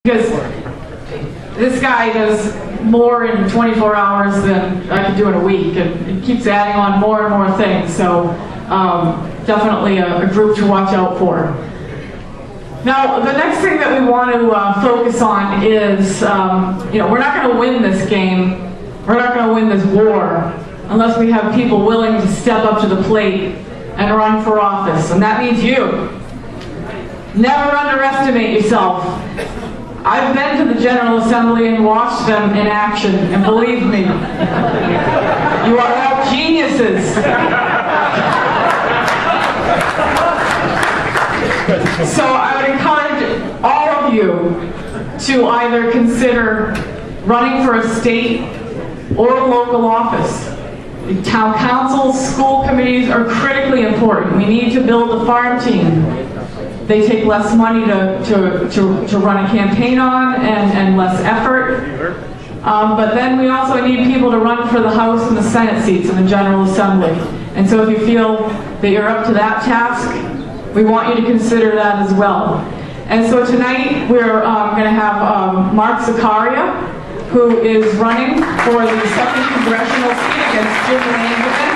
Because this guy does more in 24 hours than I could do in a week, and it keeps adding on more and more things. So definitely a group to watch out for. Now, the next thing that we want to focus on is, we're not going to win this game, we're not going to win this war, unless we have people willing to step up to the plate and run for office. And that means you. Never underestimate yourself. I've been to the General Assembly and watched them in action, and believe me, you are all geniuses. So I would encourage all of you to either consider running for a state or a local office. The town councils, school committees are critically important. We need to build a farm team. They take less money to run a campaign on and less effort. But then we also need people to run for the House and the Senate seats in the General Assembly. And so if you feel that you're up to that task, we want you to consider that as well. And so tonight we're going to have Mark Zaccaria, who is running for the 2nd Congressional seat against Jim Langevin.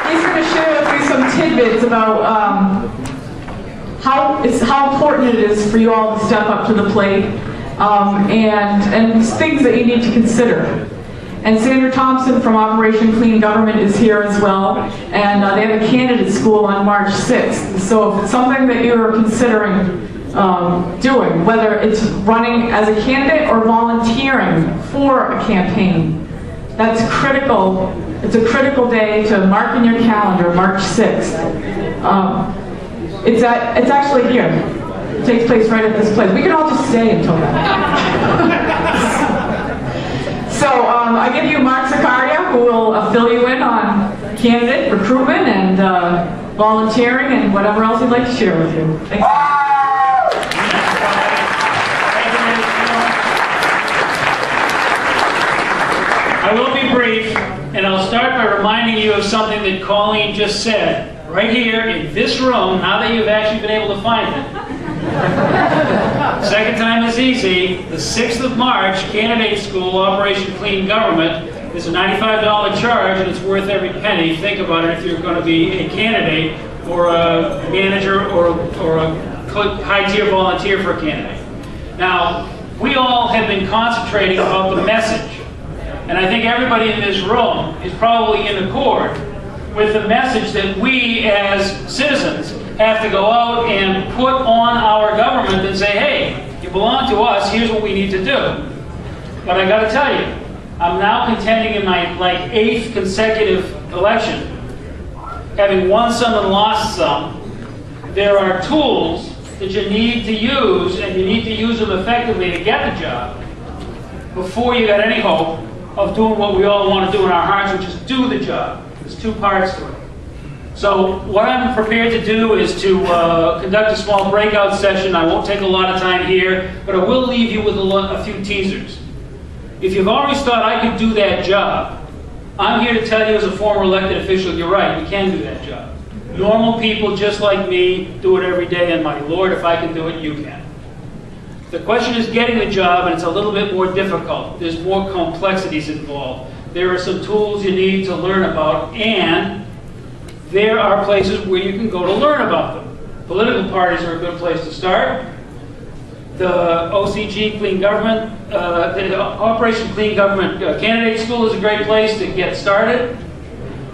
He's going to share with you some tidbits about how important it is for you all to step up to the plate, and things that you need to consider. And Sandra Thompson from Operation Clean Government is here as well, and they have a candidate school on March 6th. So if it's something that you're considering doing, whether it's running as a candidate or volunteering for a campaign, that's critical. It's a critical day to mark in your calendar, March 6th. It's actually here. It takes place right at this place. We can all just stay until then. So I give you Mark Zaccaria, who will fill you in on candidate recruitment and volunteering and whatever else he'd like to share with you. Thanks. I will be brief, and I'll start by reminding you of something that Colleen just said. Right here in this room, now that you've actually been able to find it. Second time is easy. The 6th of March, Candidate School, Operation Clean Government, is a $95 charge, and it's worth every penny. Think about it if you're going to be a candidate or a manager or a high-tier volunteer for a candidate. Now, we all have been concentrating about the message, and I think everybody in this room is probably in accord with the message that we as citizens have to go out and put on our government and say, hey, you belong to us, here's what we need to do. But I got to tell you, I'm now contending in my 8th consecutive election, having won some and lost some. There are tools that you need to use, and you need to use them effectively to get the job before you got any hope of doing what we all want to do in our hearts, which is do the job. There's 2 parts to it. So what I'm prepared to do is to conduct a small breakout session. I won't take a lot of time here, but I will leave you with a few teasers. If you've always thought I could do that job, I'm here to tell you as a former elected official, you're right, we can do that job. Normal people just like me do it every day, and my Lord, if I can do it, you can. The question is getting the job, and it's a little bit more difficult. There's more complexities involved. There are some tools you need to learn about, and there are places where you can go to learn about them. Political parties are a good place to start. The OCG Clean Government, the Operation Clean Government Candidate School is a great place to get started.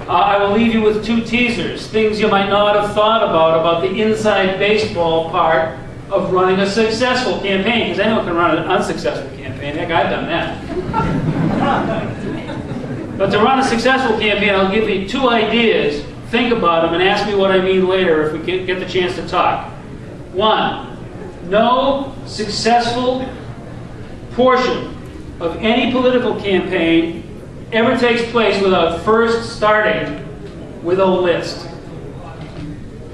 I will leave you with 2 teasers, things you might not have thought about the inside baseball part of running a successful campaign, because anyone can run an unsuccessful campaign. Heck, I've done that. But to run a successful campaign, I'll give you 2 ideas. Think about them and ask me what I mean later if we get the chance to talk. 1, no successful portion of any political campaign ever takes place without first starting with a list.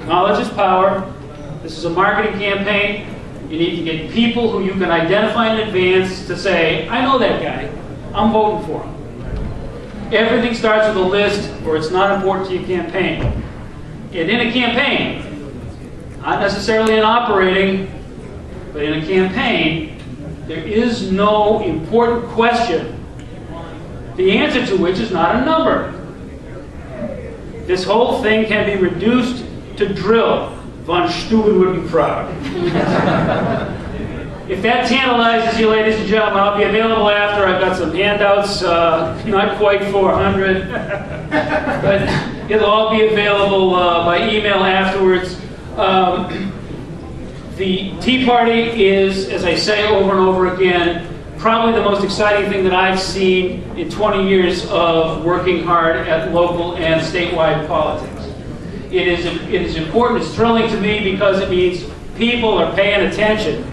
Knowledge is power. This is a marketing campaign. You need to get people who you can identify in advance to say, I know that guy. I'm voting for him. Everything starts with a list, or it's not important to your campaign. And in a campaign, not necessarily in operating, but in a campaign, there is no important question, the answer to which is not a number. This whole thing can be reduced to drill. Von Steuben would be proud. If that tantalizes you, ladies and gentlemen, I'll be available after. I've got some handouts, not quite 400, but it'll all be available by email afterwards. The Tea Party is, as I say over and over again, probably the most exciting thing that I've seen in 20 years of working hard at local and statewide politics. It is important, it's thrilling to me because it means people are paying attention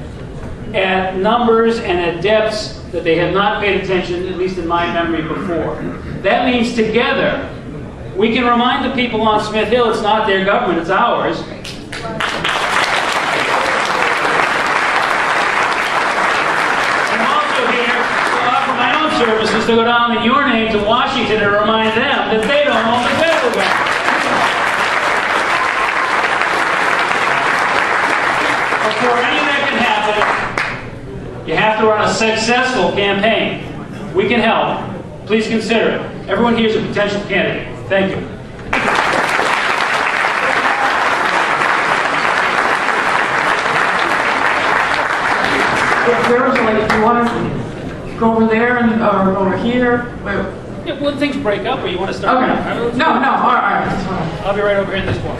at numbers and at depths that they have not paid attention, at least in my memory, before. That means together, we can remind the people on Smith Hill it's not their government, it's ours. I'm also here to offer my own services to go down in your name to Washington and remind them that they don't own the federal government. Before any of that can happen, you have to run a successful campaign. We can help. Please consider it. Everyone here is a potential candidate. Thank you. If you want to go over there and or over here. Yeah, when things break up, or you want to start? Okay. No, all right. I'll be right over here in this one.